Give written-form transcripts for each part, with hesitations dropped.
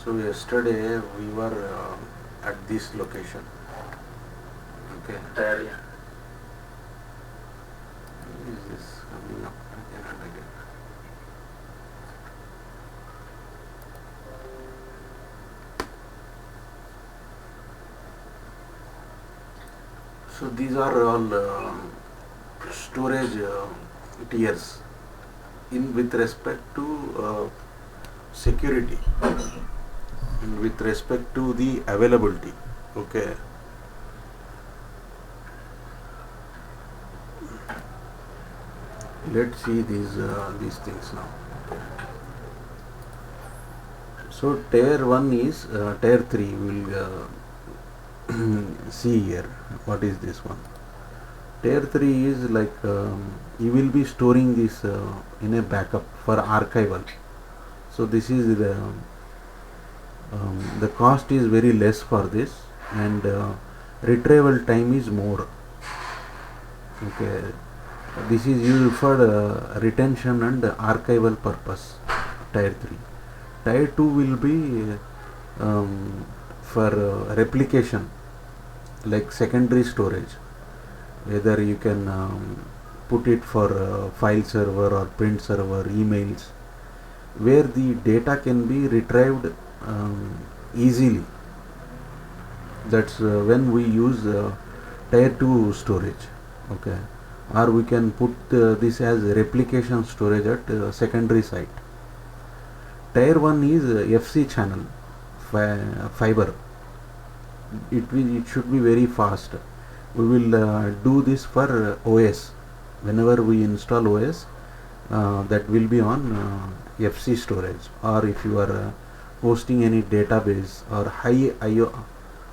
So yesterday we were at this location. Okay. There, yeah. Is this coming up again and again? So these are all storage tiers in with respect to security and with respect to the availability. Okay. Let's see these things now. So tier 1 is tier 3. We'll see here what is this one. Tier 3 is like you will be storing this in a backup for archival. So this is the cost is very less for this, and retrieval time is more. Okay, this is used for retention and archival purpose. Tier 3. Tier 2 will be for replication, like secondary storage. Whether you can put it for file server or print server, emails, where the data can be retrieved easily. That's when we use tier 2 storage. Okay, or we can put this as replication storage at secondary site. Tier 1 is FC channel fiber. It should be very fast. We will do this for OS. Whenever we install OS, that will be on FC storage, or if you are hosting any database or high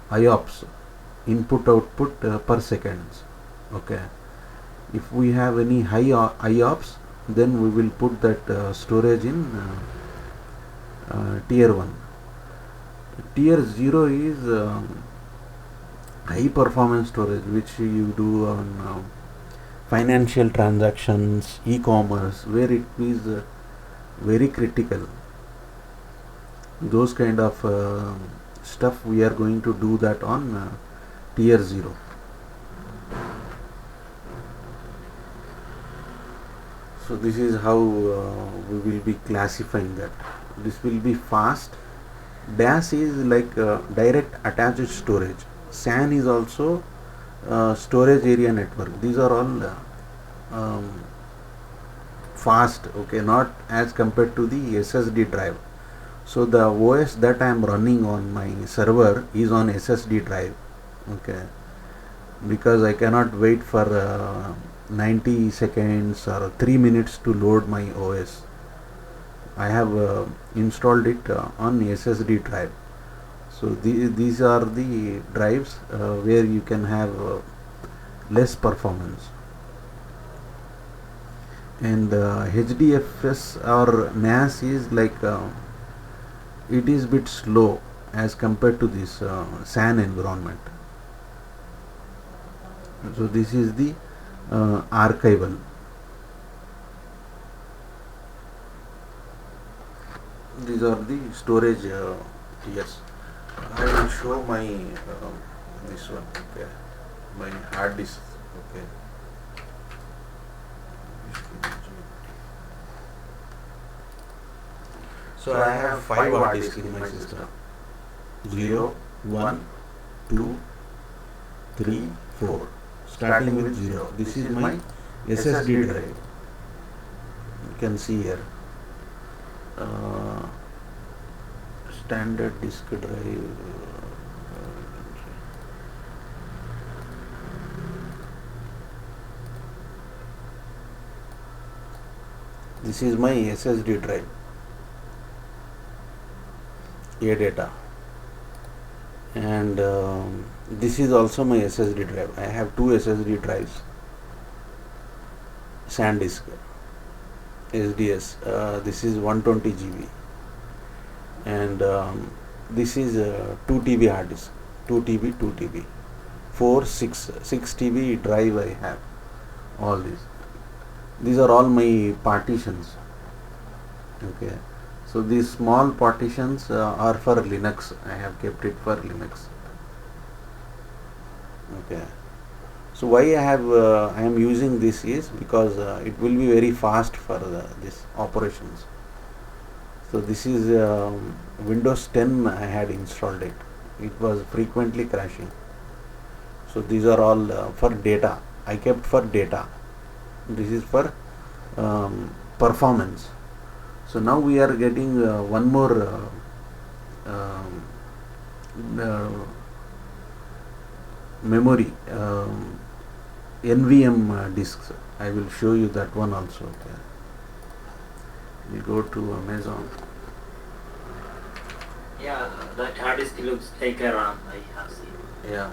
IOPS, input output per seconds. Okay, if we have any high IOPS, then we will put that storage in tier 1. Tier 0 is high performance storage, which you do on financial transactions, e-commerce, where it is very critical. Those kind of stuff we are going to do that on tier 0. So this is how we will be classifying that. This will be fast. DAS is like direct attached storage. SAN is also storage area network. These are all fast. Okay, not as compared to the SSD drive. So the OS that I am running on my server is on SSD drive. Okay, because I cannot wait for 90 seconds or 3 minutes to load my OS. I have installed it on SSD drive. So these are the drives where you can have less performance. And HDFS or NAS is like it is bit slow as compared to this SAN environment. So this is the archival. These are the storage tiers. I will show my this one. Okay, my hard disk. Okay. So I have 5 hard disks in my system. 0, 1, 2, 3, 4. Starting with 0. This is my SSD drive. You can see here. Standard disk drive. This is my SSD drive. A data. And this is also my SSD drive. I have 2 SSD drives. SanDisk, SDS. This is 120 GB. And this is 2 TB hard disk. 2 TB, 2 TB. 6 TB drive I have. All these. These are all my partitions. Okay. So these small partitions are for Linux. I have kept it for Linux. Okay. So why I am using this is because it will be very fast for this operations. So this is Windows 10 I had installed it. It was frequently crashing. So these are all for data. I kept for data. This is for performance. So now we are getting one more um, memory NVM disks. I will show you that one also. Okay. We go to Amazon. Yeah, that hard disk looks like a RAM. I have seen. Yeah.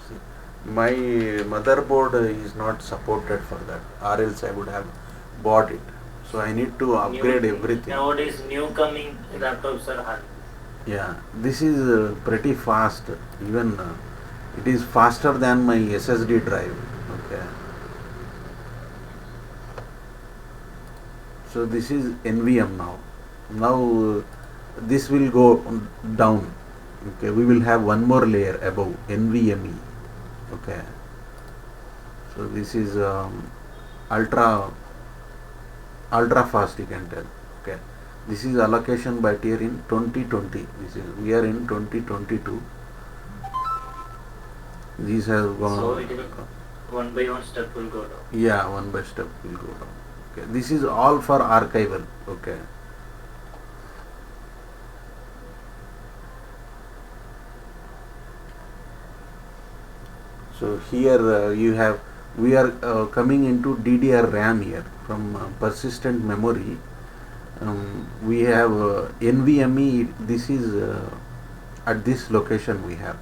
See, my motherboard is not supported for that, or else I would have bought it. So I need to upgrade everything. Nowadays, new coming laptops are hard. Yeah, this is pretty fast. Even it is faster than my SSD drive. Okay. So this is NVM now. Now this will go down. Okay, we will have one more layer above NVMe. Okay. So this is ultra fast, you can tell. Okay. This is allocation by tier in 2020. We are in 2022. These have gone. So it will one by one step will go down. Yeah, one by step will go down. Okay. This is all for archival. Okay. So here we are coming into DDR RAM here from persistent memory. We have NVMe. This is at this location we have.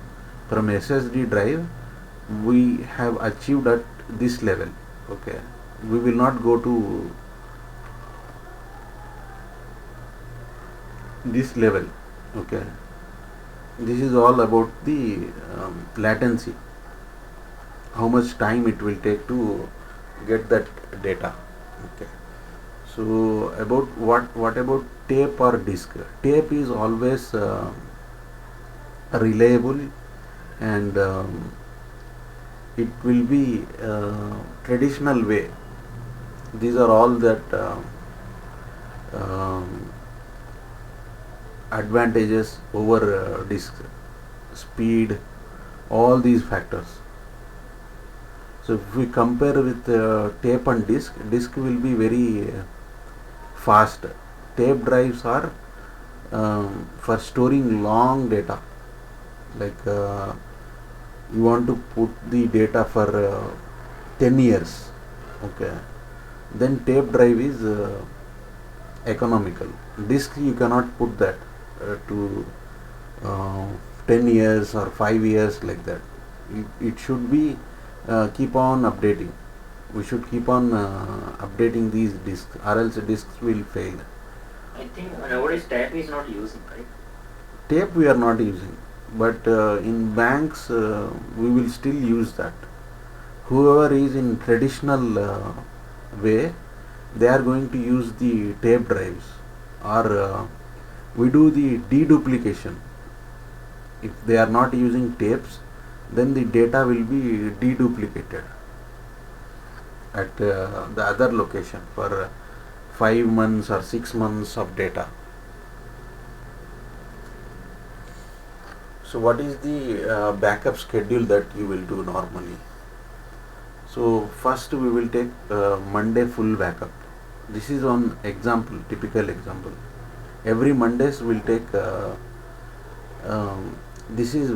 From SSD drive we have achieved at this level. Okay, we will not go to this level. Okay, this is all about the latency, how much time it will take to get that data. Okay. So about what about tape or disk? Tape is always reliable, and it will be traditional way. These are all that advantages over disk, speed, all these factors. So if we compare with tape and disk will be very fast. Tape drives are for storing long data, like you want to put the data for 10 years. Okay, then tape drive is economical. Disk you cannot put that to 10 years or 5 years like that. It should be keep on updating. We should keep on updating these disks, or else disks will fail. I think nowadays tape is not using, right? Tape we are not using, but in banks we will still use that. Whoever is in traditional way, they are going to use the tape drives, or we do the deduplication. If they are not using tapes, then the data will be deduplicated at the other location for 5 months or 6 months of data. So what is the backup schedule that you will do normally? So first we will take Monday full backup. This is on example, typical example. Every Mondays we will take this is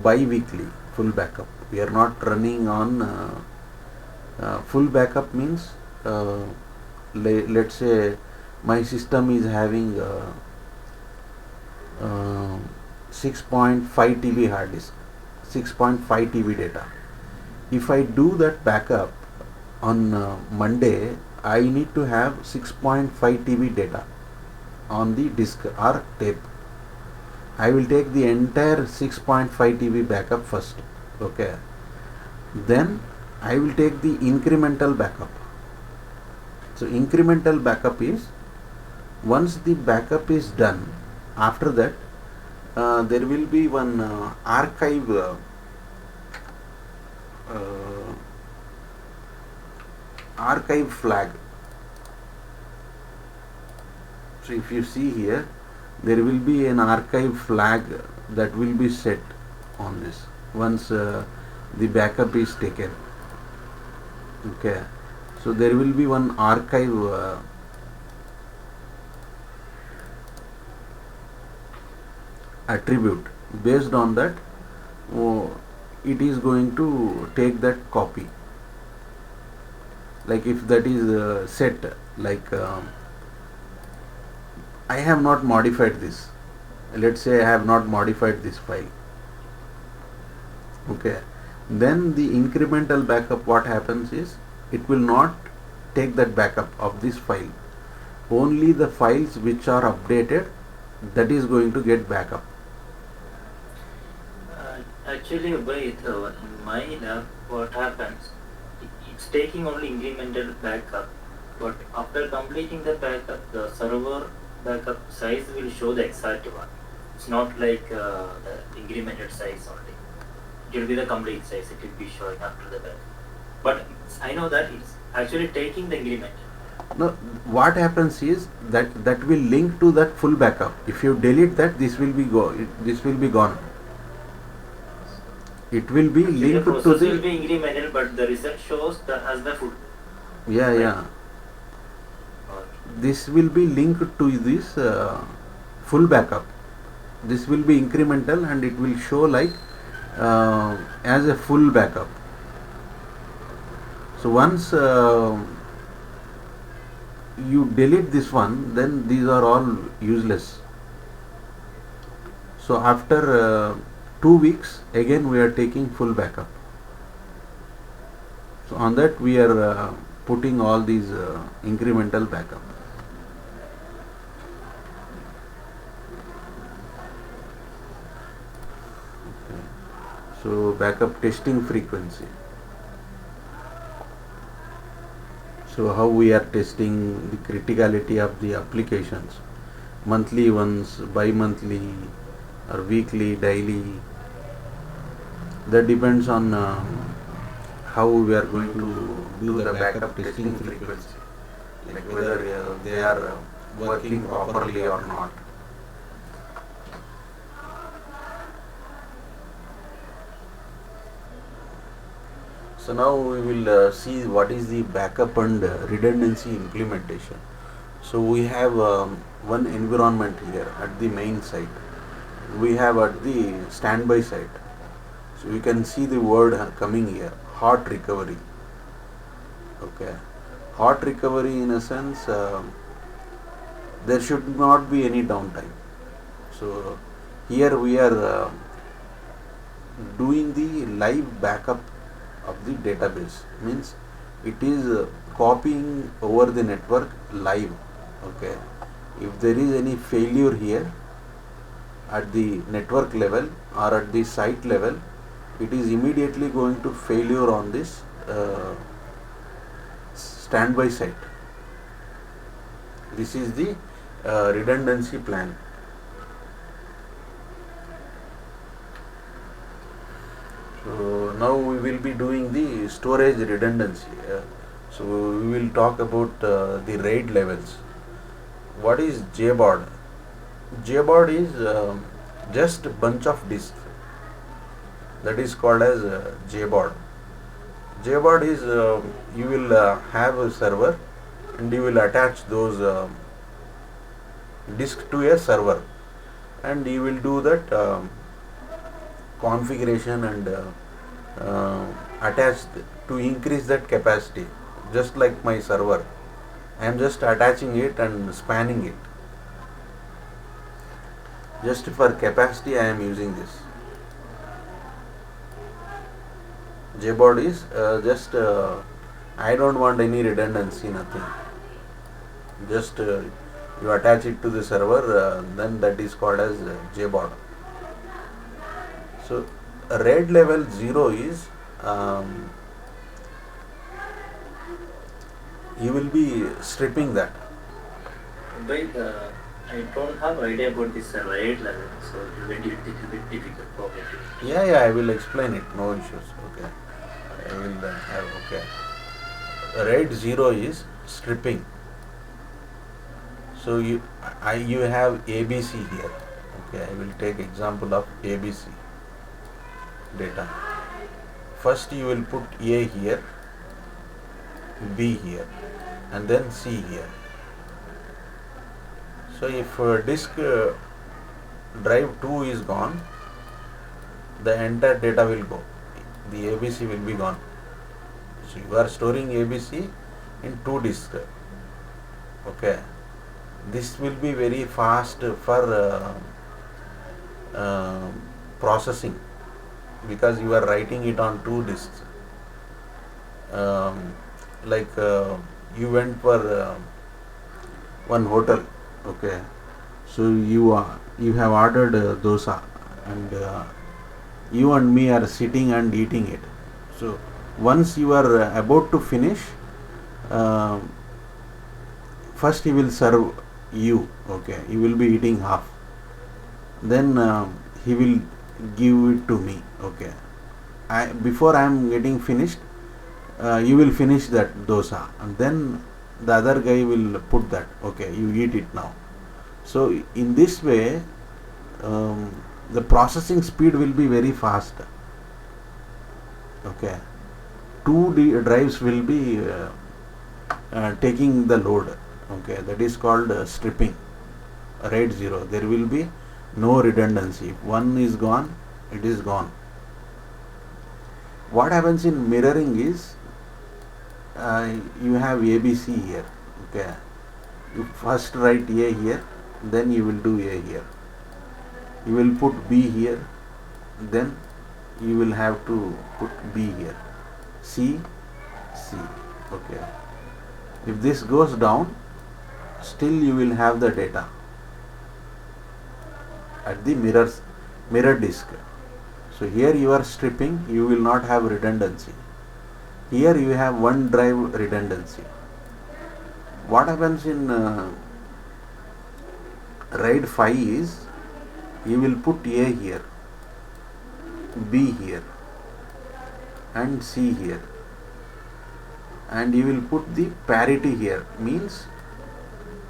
bi-weekly full backup. We are not running on full backup means let's say my system is having 6.5 TB hard disk, 6.5 TB data. If I do that backup on Monday, I need to have 6.5 TB data on the disk or tape. I will take the entire 6.5 TB backup first. Okay. Then I will take the incremental backup. So incremental backup is Once the backup is done, after that there will be one uh, archive flag. So if you see here, there will be an archive flag that will be set on this once the backup is taken. Okay, so there will be one archive attribute. Based on that, it is going to take that copy. Like if that is set, like I have not modified this. Let's say I have not modified this file. Okay, then the incremental backup, what happens is, it will not take that backup of this file. Only the files which are updated, that is going to get backup. Actually, with in my lab, what happens? It's taking only incremental backup, but after completing the backup, the server backup size will show the exact one. It's not like the incremented size only. It will be the complete size. It will be showing after the backup. But I know that it's actually taking the increment. No, what happens is that will link to that full backup. If you delete that, this will be this will be gone. It will be Actually, linked the to process the. will be incremental, but the result shows as the full. Yeah, Right. yeah. This will be linked to this full backup. This will be incremental and it will show like as a full backup. So once you delete this one, then these are all useless. So after 2 weeks, again we are taking full backup. So on that we are putting all these incremental backup. Okay. So backup testing frequency. So how we are testing the criticality of the applications? Monthly once, bi-monthly, or weekly, daily. That depends on how we are going to do the backup testing frequency, like whether they are working properly or not. So now we will see what is the backup and redundancy implementation. So we have one environment here at the main site. We have at the standby site. So you can see the word coming here, hot recovery. Okay, hot recovery in a sense, there should not be any downtime. So here we are doing the live backup of the database, means it is copying over the network live. Okay, if there is any failure here at the network level or at the site level, it is immediately going to failure on this standby site. This is the redundancy plan. So now we will be doing the storage redundancy. So we will talk about the RAID levels. What is JBOD? JBOD is just a bunch of disks. That is called as JBOD. JBOD is you will have a server and you will attach those disks to a server, and you will do that configuration and attach to increase that capacity. Just like my server, I am just attaching it and spanning it. Just for capacity I am using this. JBOD is just I don't want any redundancy, nothing. Just you attach it to the server, then that is called as JBOD. So RAID level 0 is you will be stripping that. But I don't have idea about this RAID level, so it will be little bit difficult for me to. Yeah, I will explain it. No issues. Okay. I will have. Okay. RAID 0 is stripping. So you have ABC here. Okay. I will take example of ABC data. First you will put A here, B here, and then C here. So if disk drive 2 is gone, the entire data will go. The ABC will be gone. So you are storing ABC in 2 disks. Okay. This will be very fast for processing because you are writing it on 2 disks. Like you went for one hotel. Okay. So you have ordered dosa, and you and me are sitting and eating it. So once you are about to finish, uh, first he will serve you. Okay, you will be eating half. Then he will give it to me. Okay, before I am getting finished, you will finish that dosa, and then the other guy will put that. Okay, you eat it now. So in this way, the processing speed will be very fast. Okay, drives will be taking the load. Okay, that is called stripping. RAID 0. There will be no redundancy. If one is gone, it is gone. What happens in mirroring is you have ABC here. Okay, you first write A here, then you will do A here. You will put B here, then you will have to put B here. C. Okay. If this goes down, still you will have the data at the mirror disk. So here you are stripping, you will not have redundancy. Here you have one drive redundancy. What happens in RAID 5 is you will put A here, B here, and C here, and you will put the parity here. Means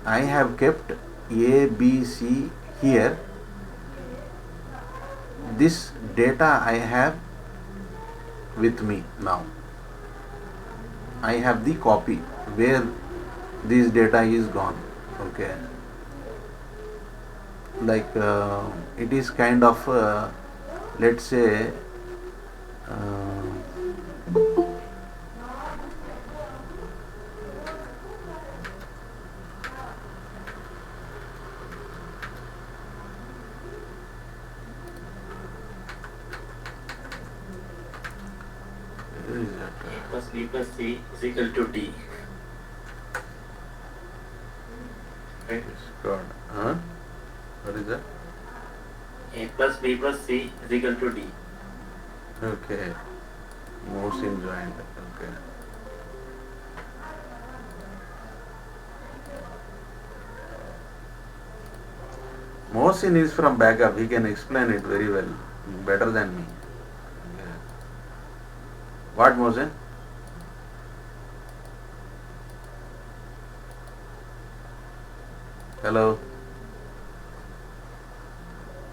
I have kept A, B, C here. This data I have with me now. I have the copy where this data is gone. Okay. Like it is kind of let's say where is that? A plus B plus C is equal to D. Right? It's called, huh? What is that? A plus B plus C is equal to D. Okay. Motion joint. Okay. Mohsin is from backup. He can explain it very well, better than me. Okay. What, Mohsin? Hello.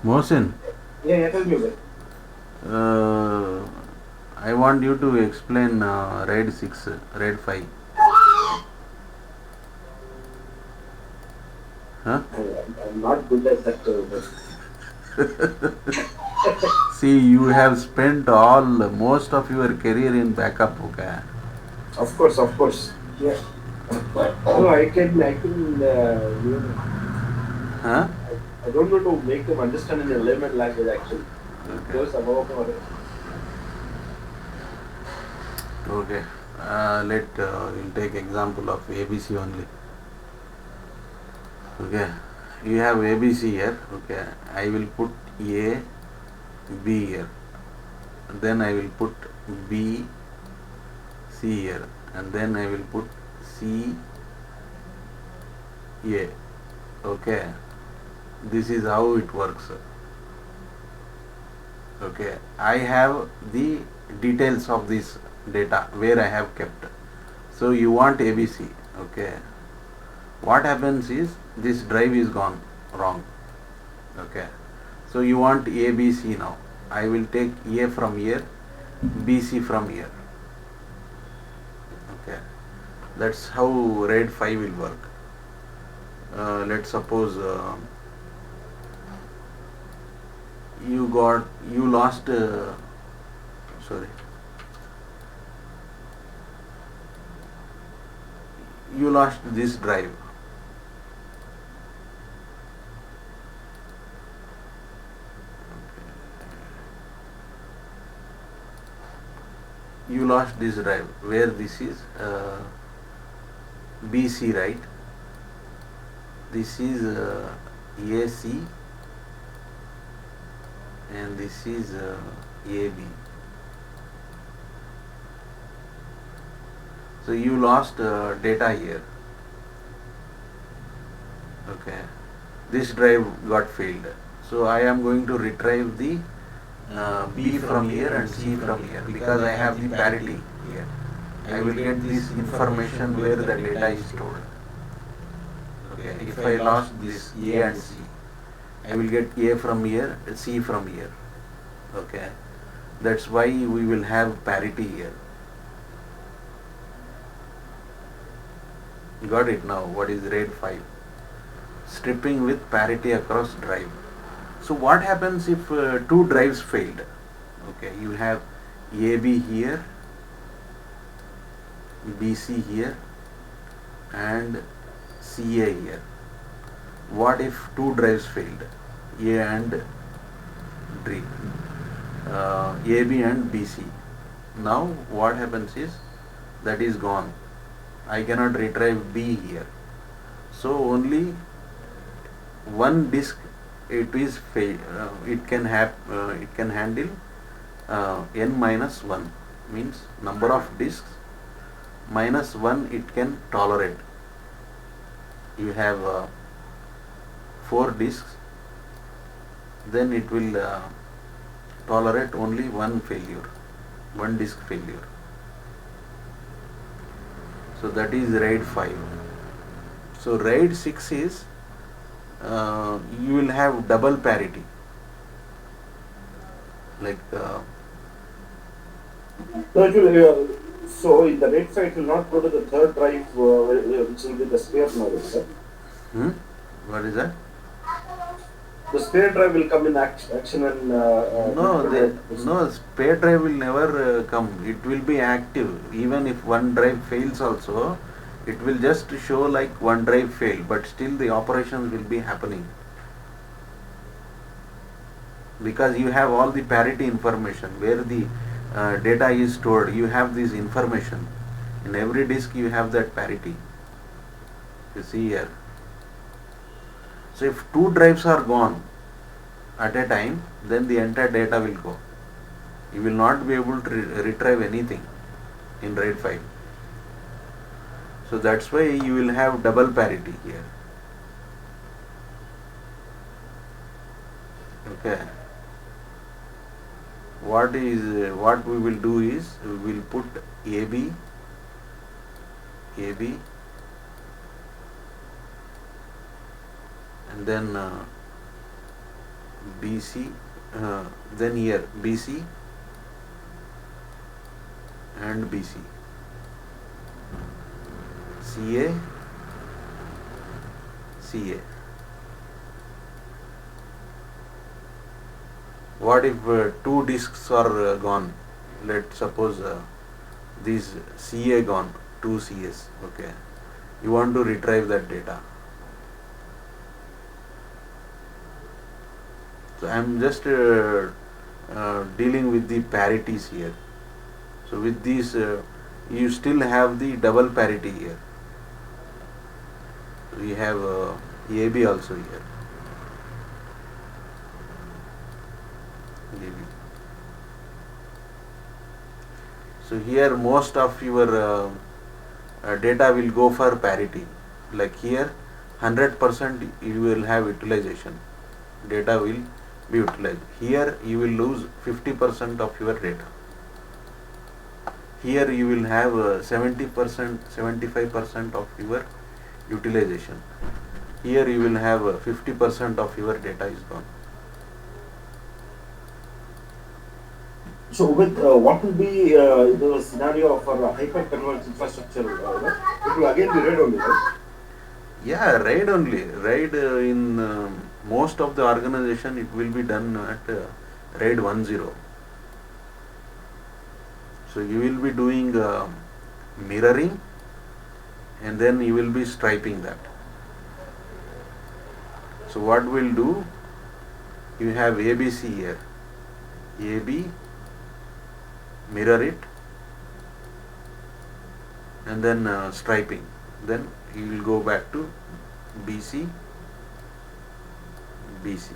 Mohsin. Yeah, tell me, sir. I want you to explain RAID 6, RAID 5. Huh? I'm not good at that. See, you have spent most of your career in backup. Okay. Of course. Yeah. No, I can, you know, Huh? I don't know to make them understand in a layman language actually. Okay. Those above Okay. We'll take example of ABC only. Okay. You have ABC here. Okay. I will put A, B here. Then I will put B, C here. And then I will put C, A. Okay, this is how it works. Okay, I have the details of this data where I have kept. So you want ABC. Okay, what happens is this drive is gone wrong. Okay, so you want ABC now. I will take A from here, BC from here. Okay, that's how RAID 5 will work. Let's suppose you lost sorry, you lost this drive. You lost this drive where this is BC, right? This is AC and this is AB. So you lost data here. Okay, this drive got failed. So I am going to retrieve the B from here and C from here because I have the parity here. I will get this information where the data is stored. Okay, if I lost this A and C, I will get A from here, C from here. Okay, that's why we will have parity here. Got it now? What is RAID 5? Stripping with parity across drive. So what happens if two drives failed? Okay, you have AB here, BC here, and CA here. What if two drives failed? A and D, AB and BC. Now what happens is that is gone. I cannot retrieve B here. So only one disk it is it can handle n minus 1, means number of disks minus 1 it can tolerate. You have 4 disks, then it will tolerate only one disk failure. So that is RAID 5. So RAID 6 is you will have double parity, like so in the RAID 5 it will not go to the third drive, which will be the spare node, sir. What is that? The spare drive will come in action and no, spare drive will never come. It will be active. Even if one drive fails also, it will just show like one drive failed, but still the operations will be happening. Because you have all the parity information, where the data is stored, you have this information. In every disk you have that parity. You see here. So if two drives are gone at a time, then the entire data will go. You will not be able to retrieve anything in RAID 5. So that's why you will have double parity here. Okay. What we will do is we will put AB, and then BC, then here BC and BC, CA, CA. What if two disks are gone? Let's suppose these CA gone, two CS. Okay, you want to retrieve that data. So I am just dealing with the parities here. So with these, you still have the double parity here. We have AB also here. AB. So here most of your data will go for parity. Like here, 100% you will have utilization. Data will be utilized. Here you will lose 50% of your data. Here you will have 70%, 75% of your utilization. Here you will have 50% of your data is gone. So, with what will be the scenario for hyper-converged infrastructure? It will again be RAID only, right? Yeah, RAID only. RAID in most of the organization it will be done at RAID 1.0. So you will be doing mirroring and then you will be striping that. So what we'll do, you have ABC here. AB, mirror it and then striping. Then you will go back to BC, BC.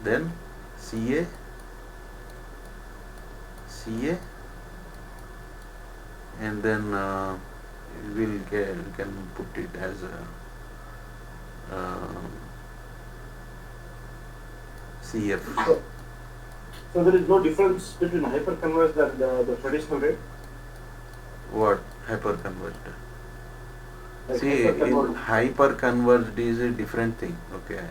Then CA, CA, and then you can put it as CF. So there is no difference between hyper-converged and the traditional RAID? What hyper-converged? Like See, in hyper-converged is a different thing. Okay,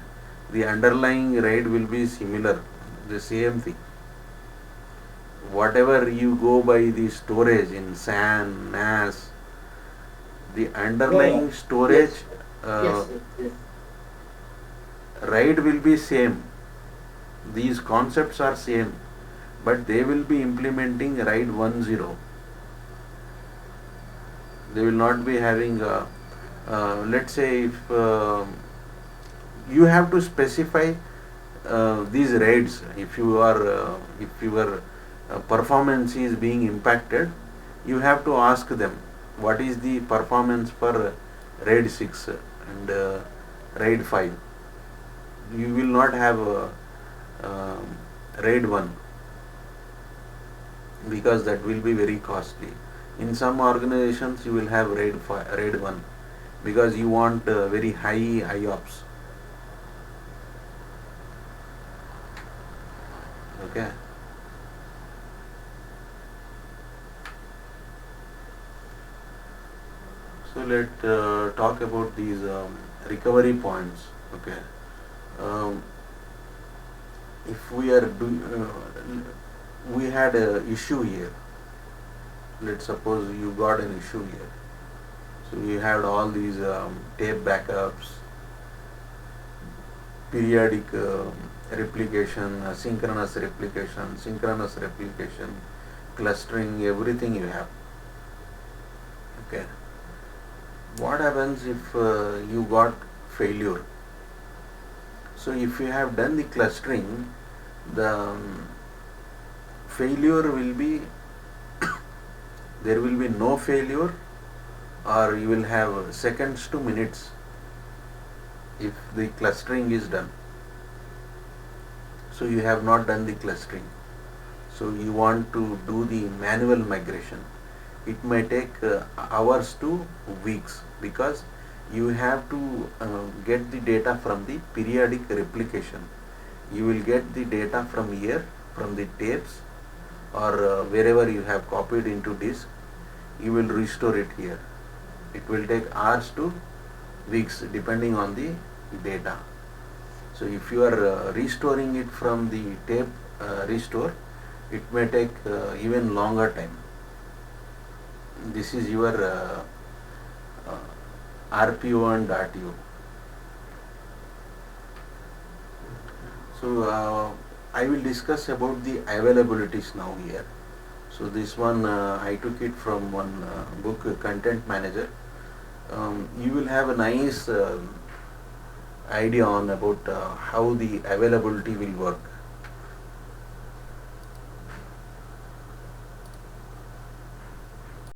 the underlying RAID will be similar, the same thing. Whatever you go by the storage in SAN, NAS, the underlying storage yes. RAID will be same. These concepts are same, but they will be implementing RAID 1.0. They will not be having let's say if you have to specify these RAIDs. If your performance is being impacted, you have to ask them what is the performance for RAID 6 and RAID 5. You will not have RAID 1 because that will be very costly. In some organizations you will have RAID 1 because you want very high IOPS. Okay. So let's talk about these recovery points. Okay. If we are we had an issue here. Let's suppose you got an issue here. So you had all these tape backups, periodic replication, synchronous replication, clustering, everything you have. Okay. What happens if you got failure? So if you have done the clustering, the failure will be there will be no failure, or you will have seconds to minutes if the clustering is done. So you have not done the clustering. So you want to do the manual migration. It may take hours to weeks because you have to get the data from the periodic replication. You will get the data from here, from the tapes, or wherever you have copied into disk. You will restore it here. It will take hours to weeks depending on the data. So if you are restoring it from the tape restore, it may take even longer time. This is your RPO and RTO. So I will discuss about the availabilities now here. So this one I took it from one book, Content Manager. You will have a nice idea on about how the availability will work.